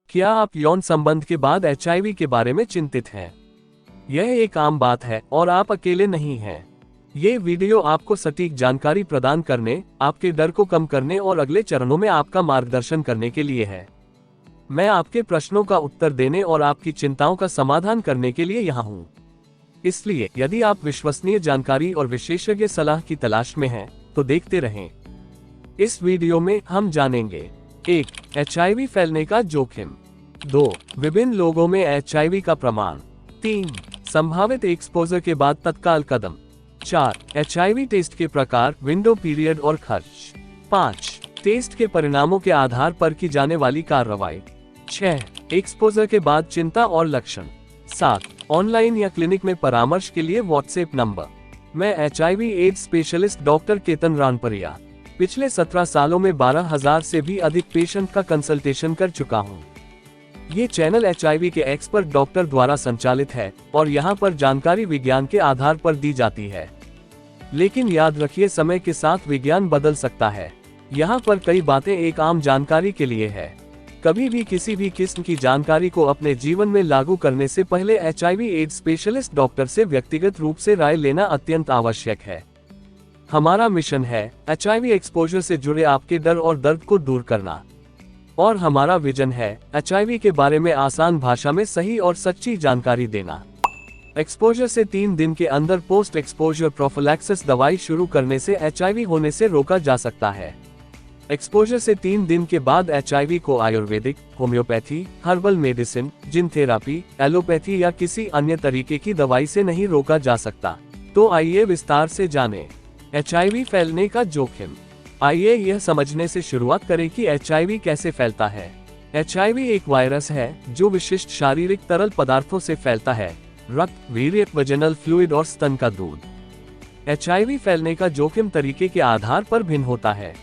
क्या आप यौन संबंध के बाद एचआईवी के बारे में चिंतित हैं? यह एक आम बात है और आप अकेले नहीं हैं। ये वीडियो आपको सटीक जानकारी प्रदान करने, आपके डर को कम करने और अगले चरणों में आपका मार्गदर्शन करने के लिए है। मैं आपके प्रश्नों का उत्तर देने और आपकी चिंताओं का समाधान करने के लिए यहाँ हूँ। इसलिए यदि आप विश्वसनीय जानकारी और विशेषज्ञ सलाह की तलाश में हैं, तो देखते रहें। इस वीडियो में हम जानेंगे 1. एचआईवी फैलने का जोखिम। 2. विभिन्न लोगों में एचआईवी का प्रमाण। 3. संभावित एक्सपोजर के बाद तत्काल कदम। 4. एचआईवी टेस्ट के प्रकार, विंडो पीरियड और खर्च। 5. टेस्ट के परिणामों के आधार पर की जाने वाली कार्रवाई। 6. एक्सपोजर के बाद चिंता और लक्षण। 7. ऑनलाइन या क्लिनिक में परामर्श के लिए व्हाट्सएप नंबर। मैं HIV AIDS specialist doctor Ketan Ranpariya पिछले 17 सालों में 12,000 से भी अधिक पेशेंट का कंसल्टेशन कर चुका हूँ। ये चैनल एचआईवी के एक्सपर्ट डॉक्टर द्वारा संचालित है और यहाँ पर जानकारी विज्ञान के आधार पर दी जाती है। लेकिन याद रखिए, समय के साथ विज्ञान बदल सकता है। यहाँ पर कई बातें एक आम जानकारी के लिए है। कभी भी किसी भी किस्म की जानकारी को अपने जीवन में लागू करने से पहले एचआईवी एड्स स्पेशलिस्ट डॉक्टर से व्यक्तिगत रूप से राय लेना अत्यंत आवश्यक है। हमारा मिशन है एचआईवी एक्सपोजर से जुड़े आपके डर और दर्द को दूर करना, और हमारा विजन है एचआईवी के बारे में आसान भाषा में सही और सच्ची जानकारी देना। एक्सपोजर से 3 दिन के अंदर पोस्ट एक्सपोजर प्रोफिलैक्सिस दवाई शुरू करने से एचआईवी होने से रोका जा सकता है। एक्सपोजर से 3 दिन के बाद एचआईवी को आयुर्वेदिक, होम्योपैथी, हर्बल मेडिसिन, जिन थेरापी, एलोपैथी या किसी अन्य तरीके की दवाई से नहीं रोका जा सकता। तो आइए विस्तार से जानें एचआईवी फैलने का जोखिम। आइए यह समझने से शुरुआत करें कि एचआईवी कैसे फैलता है। एचआईवी एक वायरस है जो विशिष्ट शारीरिक तरल पदार्थों से फैलता है, रक्त, वीर्य, वजनल फ्लूइड और स्तन का दूध। एचआईवी फैलने का जोखिम तरीके के आधार पर भिन्न होता है।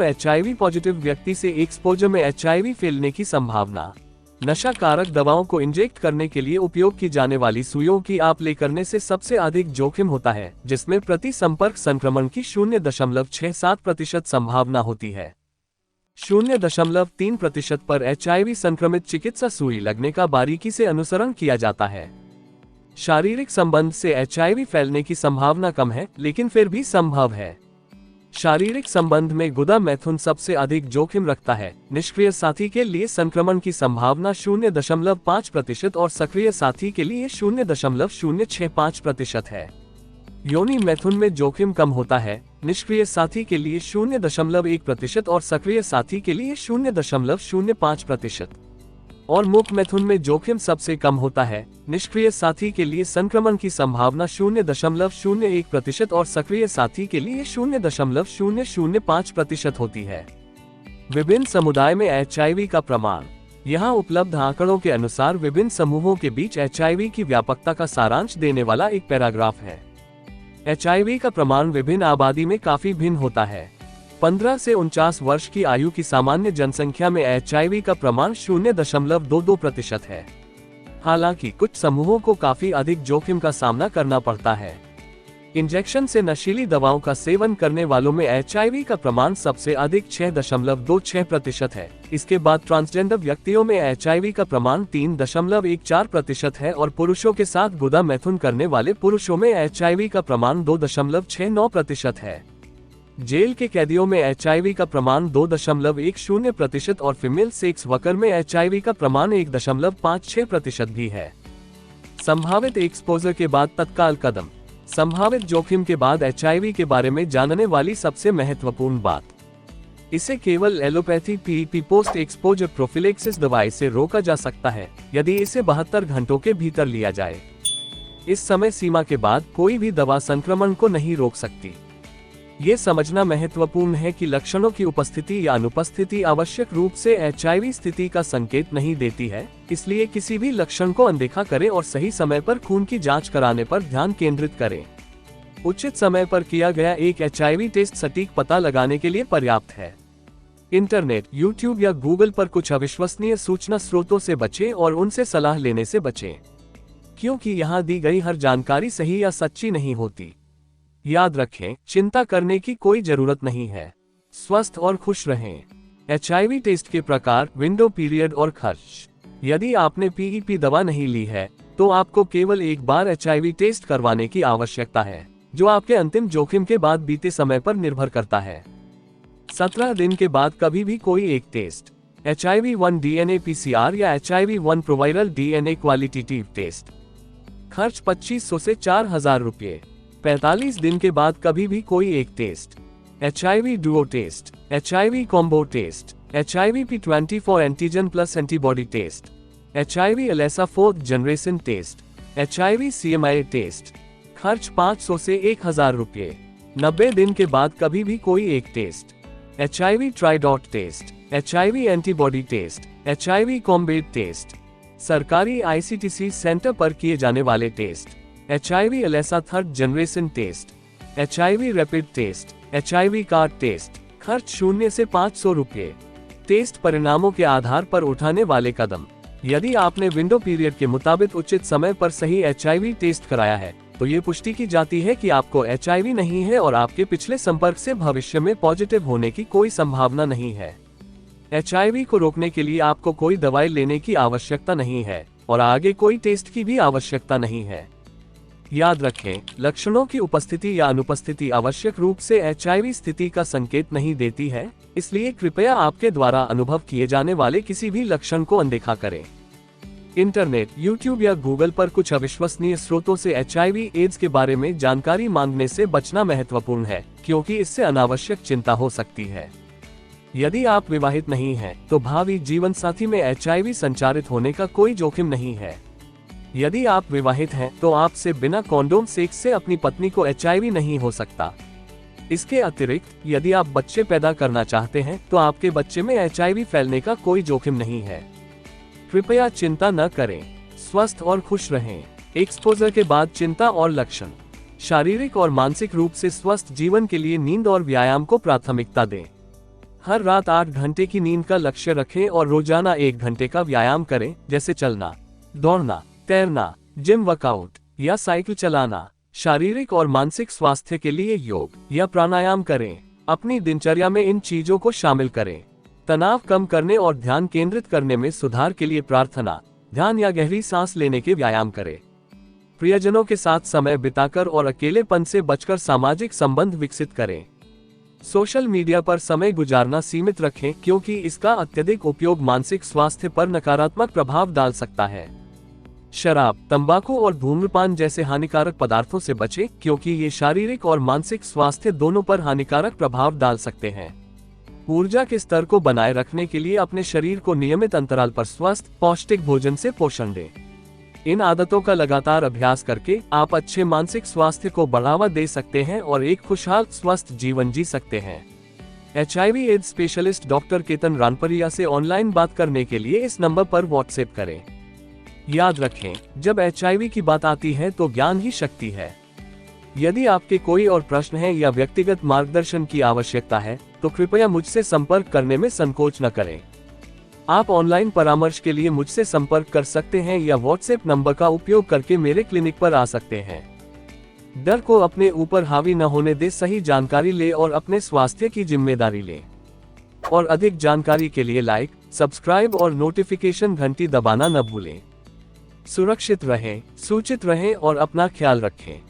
एचआईवी पॉजिटिव व्यक्ति से एक्सपोजर में एचआईवी फैलने की संभावना। नशा कारक दवाओं को इंजेक्ट करने के लिए उपयोग की जाने वाली सुइयों की आप-ले करने से सबसे अधिक जोखिम होता है, जिसमें प्रति संपर्क संक्रमण की 0.67% संभावना होती है। 0.3% पर एचआईवी संक्रमित चिकित्सा सुई लगने का बारीकी से अनुसरण किया जाता है। शारीरिक संबंध से एचआईवी फैलने की संभावना कम है, लेकिन फिर भी संभव है। शारीरिक संबंध में गुदा मैथुन सबसे अधिक जोखिम रखता है। निष्क्रिय साथी के लिए संक्रमण की संभावना 0.5% और सक्रिय साथी के लिए 0.065% है। योनि मैथुन में जोखिम कम होता है। निष्क्रिय साथी के लिए 0.1% और सक्रिय साथी के लिए 0.05%। और मुख मैथुन में जोखिम सबसे कम होता है। निष्क्रिय साथी के लिए संक्रमण की संभावना 0.01% और सक्रिय साथी के लिए 0.005% होती है। विभिन्न समुदाय में एचआईवी का प्रमाण। यहाँ उपलब्ध आंकड़ों के अनुसार विभिन्न समूहों के बीच एचआईवी की व्यापकता का सारांश देने वाला एक पैराग्राफ है। एचआईवी का प्रमाण विभिन्न आबादी में काफी भिन्न होता है। 15 से 49 वर्ष की आयु की सामान्य जनसंख्या में एचआईवी का प्रमाण 0.22% है। हालांकि कुछ समूहों को काफी अधिक जोखिम का सामना करना पड़ता है। इंजेक्शन से नशीली दवाओं का सेवन करने वालों में एचआईवी का प्रमाण सबसे अधिक 6.26% है। इसके बाद ट्रांसजेंडर व्यक्तियों में एचआईवी का प्रमाण 3.14% है और पुरुषों के साथ गुदा मैथुन करने वाले पुरुषों में एचआईवी का प्रमाण 2.69% है। जेल के कैदियों में एचआईवी का प्रमाण 2.10% और फीमेल सेक्स वर्कर में एचआईवी का प्रमाण 1.56% भी है। संभावित एक्सपोजर के बाद तत्काल कदम। संभावित जोखिम के बाद एचआईवी के बारे में जानने वाली सबसे महत्वपूर्ण बात। इसे केवल allopathy PEP post exposure prophylaxis दवाई से रोका जा सकता है, यदि इसे 72 घंटों के भीतर लिया जाए। इस समय सीमा के बाद कोई भी दवा संक्रमण को नहीं रोक सकती। ये समझना महत्वपूर्ण है कि लक्षणों की उपस्थिति या अनुपस्थिति आवश्यक रूप से एचआईवी स्थिति का संकेत नहीं देती है, इसलिए किसी भी लक्षण को अनदेखा करें और सही समय पर खून की जांच कराने पर ध्यान केंद्रित करें। उचित समय पर किया गया एक एचआईवी टेस्ट सटीक पता लगाने के लिए पर्याप्त है। इंटरनेट, यूट्यूब या गूगल पर कुछ अविश्वसनीय सूचना स्रोतों से बचें और उनसे सलाह लेने से बचें, क्योंकि यहाँ दी गई हर जानकारी सही या सच्ची नहीं होती। याद रखें, चिंता करने की कोई जरूरत नहीं है। स्वस्थ और खुश रहें। HIV टेस्ट के प्रकार, विंडो पीरियड और खर्च। यदि आपने PEP दवा नहीं ली है तो आपको केवल एक बार HIV टेस्ट करवाने की आवश्यकता है, जो आपके अंतिम जोखिम के बाद बीते समय पर निर्भर करता है। 17 दिन के बाद कभी भी कोई एक टेस्ट, HIV-1 DNA PCR या HIV-1 प्रोवायरल DNA क्वालिटेटिव टेस्ट। खर्च 2500 से 4000 रुपये। 45 दिन के बाद कभी भी कोई एक test, HIV duo test, HIV combo test, HIV P24 antigen plus antibody test, HIV ELISA 4th generation test, HIV CMI test. खर्च 500 से 1000 रुपये। 90 दिन के बाद कभी भी कोई एक test, HIV tridot test, HIV antibody test, HIV combat test. सरकारी ICTC सेंटर पर किए जाने वाले test, HIV ELISA 3rd generation test, HIV rapid test, HIV card test. खर्च 0 से 500 रुपये। टेस्ट परिणामों के आधार पर उठाने वाले कदम। यदि आपने विंडो पीरियड के मुताबिक उचित समय पर सही HIV टेस्ट कराया है तो ये पुष्टि की जाती है कि आपको HIV नहीं है और आपके पिछले संपर्क से भविष्य में पॉजिटिव होने की कोई संभावना नहीं है। HIV को रोकने के लिए आपको कोई दवाई लेने की आवश्यकता नहीं है और आगे कोई टेस्ट की भी आवश्यकता नहीं है। याद रखें, लक्षणों की उपस्थिति या अनुपस्थिति आवश्यक रूप से HIV स्थिति का संकेत नहीं देती है, इसलिए कृपया आपके द्वारा अनुभव किए जाने वाले किसी भी लक्षण को अनदेखा करें। इंटरनेट, YouTube या गूगल पर कुछ अविश्वसनीय स्रोतों से HIV एड्स के बारे में जानकारी मांगने से बचना महत्वपूर्ण है, क्योंकि इससे अनावश्यक चिंता हो सकती है। यदि आप विवाहित नहीं हैं, तो भावी जीवन साथी में HIV संचारित होने का कोई जोखिम नहीं है। यदि आप विवाहित हैं, तो आपसे बिना कॉन्डोम सेक्स से अपनी पत्नी को HIV नहीं हो सकता। इसके अतिरिक्त, यदि आप बच्चे पैदा करना चाहते हैं, तो आपके बच्चे में HIV फैलने का कोई जोखिम नहीं है। कृपया चिंता न करें, स्वस्थ और खुश रहें। एक्सपोजर के बाद चिंता और लक्षण। शारीरिक और मानसिक रूप से स्वस्थ जीवन के लिए नींद और व्यायाम को प्राथमिकता दें। हर रात 8 घंटे की नींद का लक्ष्य रखें और रोजाना 1 घंटे का व्यायाम करें, जैसे चलना, दौड़ना, तैरना, जिम वर्कआउट या साइकिल चलाना। शारीरिक और मानसिक स्वास्थ्य के लिए योग या प्राणायाम करें। अपनी दिनचर्या में इन चीजों को शामिल करें। तनाव कम करने और ध्यान केंद्रित करने में सुधार के लिए प्रार्थना, ध्यान या गहरी सांस लेने के व्यायाम करें। प्रियजनों के साथ समय बिताकर और अकेलेपन से बचकर सामाजिक संबंध विकसित करें। सोशल मीडिया पर समय गुजारना सीमित रखें, क्योंकि इसका अत्यधिक उपयोग मानसिक स्वास्थ्य पर नकारात्मक प्रभाव डाल सकता है। शराब, तंबाकू और धूम्रपान जैसे हानिकारक पदार्थों से बचें, क्योंकि ये शारीरिक और मानसिक स्वास्थ्य दोनों पर हानिकारक प्रभाव डाल सकते हैं। ऊर्जा के स्तर को बनाए रखने के लिए अपने शरीर को नियमित अंतराल पर स्वस्थ, पौष्टिक भोजन से पोषण दें। इन आदतों का लगातार अभ्यास करके आप अच्छे मानसिक स्वास्थ्य को बढ़ावा दे सकते हैं और एक खुशहाल, स्वस्थ जीवन जी सकते हैं। HIV AIDS specialist doctor Ketan Ranpariya से ऑनलाइन बात करने के लिए इस नंबर पर व्हाट्सएप करें। याद रखें, जब HIV की बात आती है तो ज्ञान ही शक्ति है। यदि आपके कोई और प्रश्न है या व्यक्तिगत मार्गदर्शन की आवश्यकता है, तो कृपया मुझसे संपर्क करने में संकोच न करें। आप ऑनलाइन परामर्श के लिए मुझसे संपर्क कर सकते हैं या व्हाट्सएप नंबर का उपयोग करके मेरे क्लिनिक पर आ सकते हैं। डर को अपने ऊपर हावी न होने दे, सही जानकारी ले और अपने स्वास्थ्य की जिम्मेदारी ले। और अधिक जानकारी के लिए लाइक, सब्सक्राइब और नोटिफिकेशन घंटी दबाना न भूलें। सुरक्षित रहें, सूचित रहें और अपना ख्याल रखें।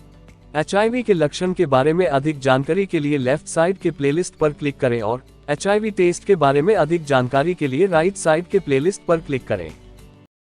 HIV के लक्षण के बारे में अधिक जानकारी के लिए लेफ्ट साइड के प्लेलिस्ट पर क्लिक करें और HIV टेस्ट के बारे में अधिक जानकारी के लिए राइट साइड के प्लेलिस्ट पर क्लिक करें।